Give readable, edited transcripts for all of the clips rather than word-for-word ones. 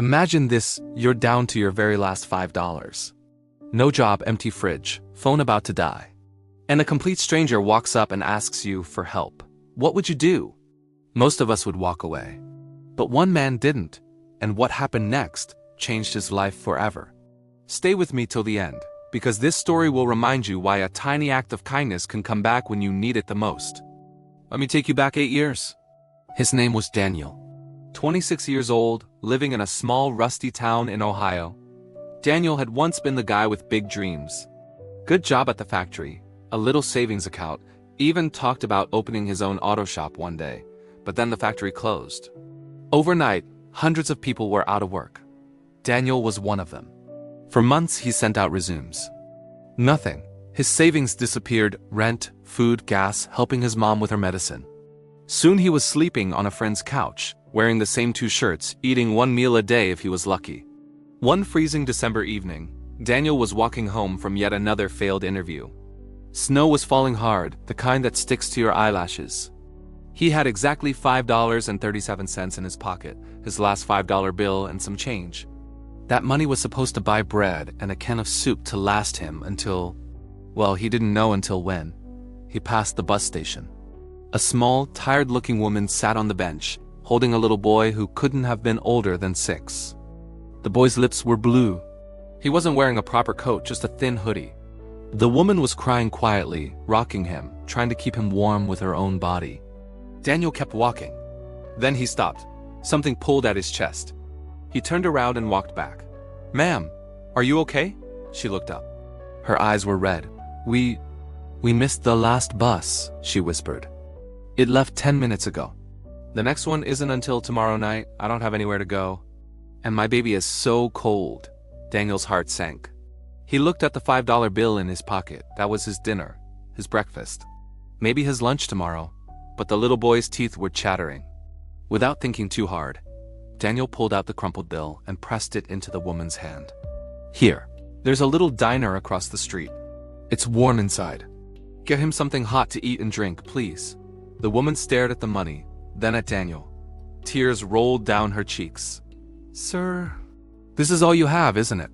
Imagine this, you're down to your very last $5. No job, empty fridge, phone about to die. And a complete stranger walks up and asks you for help. What would you do? Most of us would walk away. But one man didn't, and what happened next changed his life forever. Stay with me till the end, because this story will remind you why a tiny act of kindness can come back when you need it the most. Let me take you back 8 years. His name was Daniel. 26 years old, living in a small rusty town in Ohio. Daniel had once been the guy with big dreams. Good job at the factory, a little savings account, even talked about opening his own auto shop one day, but then the factory closed. Overnight, hundreds of people were out of work. Daniel was one of them. For months he sent out resumes. Nothing. His savings disappeared, rent, food, gas, helping his mom with her medicine. Soon he was sleeping on a friend's couch, wearing the same 2 shirts, eating 1 meal a day if he was lucky. One freezing December evening, Daniel was walking home from yet another failed interview. Snow was falling hard, the kind that sticks to your eyelashes. He had exactly $5.37 in his pocket, his last $5 bill and some change. That money was supposed to buy bread and a can of soup to last him until, well, he didn't know until when. He passed the bus station. A small, tired-looking woman sat on the bench, holding a little boy who couldn't have been older than 6. The boy's lips were blue. He wasn't wearing a proper coat, just a thin hoodie. The woman was crying quietly, rocking him, trying to keep him warm with her own body. Daniel kept walking. Then he stopped. Something pulled at his chest. He turned around and walked back. "Ma'am, are you okay?" She looked up. Her eyes were red. We missed the last bus," she whispered. "It left 10 minutes ago. The next one isn't until tomorrow night. I don't have anywhere to go. And my baby is so cold." Daniel's heart sank. He looked at the $5 bill in his pocket. That was his dinner, his breakfast. Maybe his lunch tomorrow. But the little boy's teeth were chattering. Without thinking too hard, Daniel pulled out the crumpled bill and pressed it into the woman's hand. "Here. There's a little diner across the street. It's warm inside. Get him something hot to eat and drink, please." The woman stared at the money, then at Daniel. Tears rolled down her cheeks. "Sir, this is all you have, isn't it?"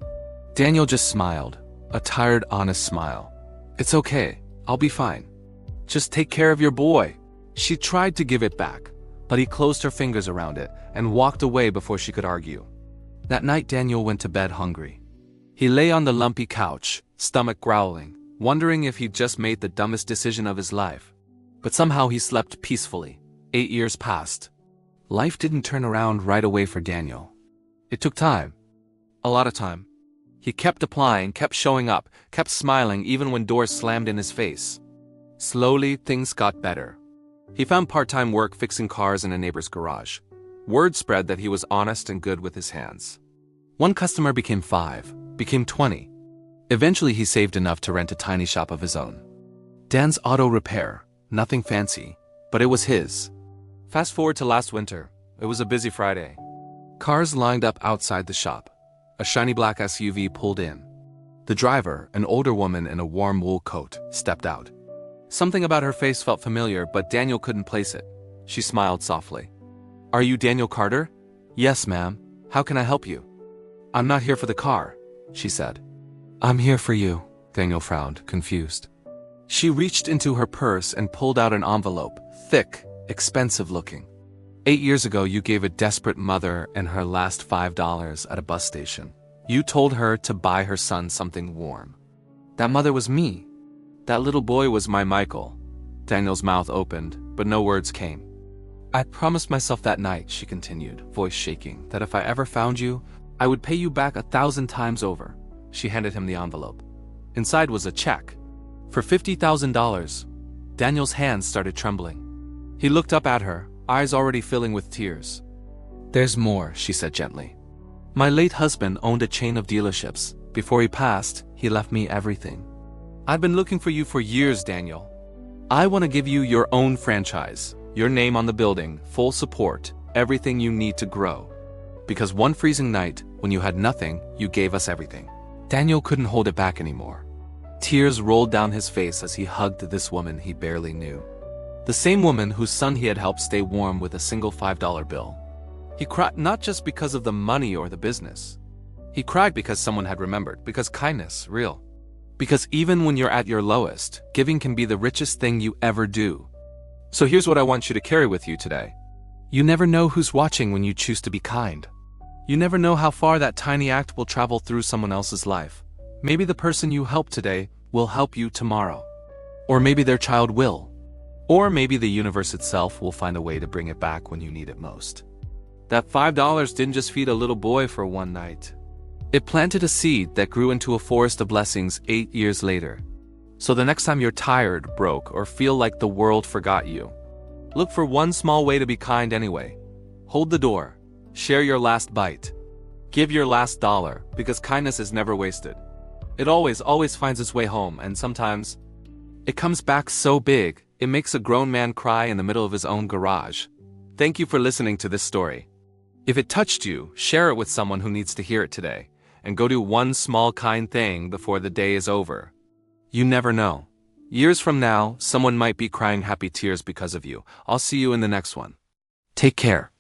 Daniel just smiled, a tired, honest smile. "It's okay. I'll be fine. Just take care of your boy." She tried to give it back, but he closed her fingers around it and walked away before she could argue. That night Daniel went to bed hungry. He lay on the lumpy couch, stomach growling, wondering if he'd just made the dumbest decision of his life. But somehow he slept peacefully. 8 years passed. Life didn't turn around right away for Daniel. It took time. A lot of time. He kept applying, kept showing up, kept smiling even when doors slammed in his face. Slowly, things got better. He found part-time work fixing cars in a neighbor's garage. Word spread that he was honest and good with his hands. One customer became 5, became 20. Eventually he saved enough to rent a tiny shop of his own. Dan's auto repair, nothing fancy, but it was his. Fast forward to last winter. It was a busy Friday. Cars lined up outside the shop. A shiny black SUV pulled in. The driver, an older woman in a warm wool coat, stepped out. Something about her face felt familiar, but Daniel couldn't place it. She smiled softly. "Are you Daniel Carter?" "Yes, ma'am. How can I help you?" "I'm not here for the car," she said. "I'm here for you," Daniel frowned, confused. She reached into her purse and pulled out an envelope, thick, expensive looking. 8 years ago, you gave a desperate mother and her last $5 at a bus station. You told her to buy her son something warm. That mother was me. That little boy was my Michael. Daniel's mouth opened, but no words came. "I promised myself that night," she continued, voice shaking, "that if I ever found you, I would pay you back 1,000 times over." She handed him the envelope. Inside was a check for $50,000. Daniel's hands started trembling. He looked up at her, eyes already filling with tears. "There's more," she said gently. "My late husband owned a chain of dealerships. Before he passed, he left me everything. I've been looking for you for years, Daniel. I want to give you your own franchise, your name on the building, full support, everything you need to grow. Because one freezing night, when you had nothing, you gave us everything." Daniel couldn't hold it back anymore. Tears rolled down his face as he hugged this woman he barely knew. The same woman whose son he had helped stay warm with a single $5 bill. He cried not just because of the money or the business. He cried because someone had remembered, because kindness, real. Because even when you're at your lowest, giving can be the richest thing you ever do. So here's what I want you to carry with you today. You never know who's watching when you choose to be kind. You never know how far that tiny act will travel through someone else's life. Maybe the person you help today will help you tomorrow. Or maybe their child will. Or maybe the universe itself will find a way to bring it back when you need it most. That $5 didn't just feed a little boy for one night. It planted a seed that grew into a forest of blessings 8 years later. So the next time you're tired, broke, or feel like the world forgot you, look for one small way to be kind anyway. Hold the door. Share your last bite. Give your last dollar, because kindness is never wasted. It always finds its way home, and sometimes it comes back so big, it makes a grown man cry in the middle of his own garage. Thank you for listening to this story. If it touched you, share it with someone who needs to hear it today, and go do one small kind thing before the day is over. You never know. Years from now, someone might be crying happy tears because of you. I'll see you in the next one. Take care.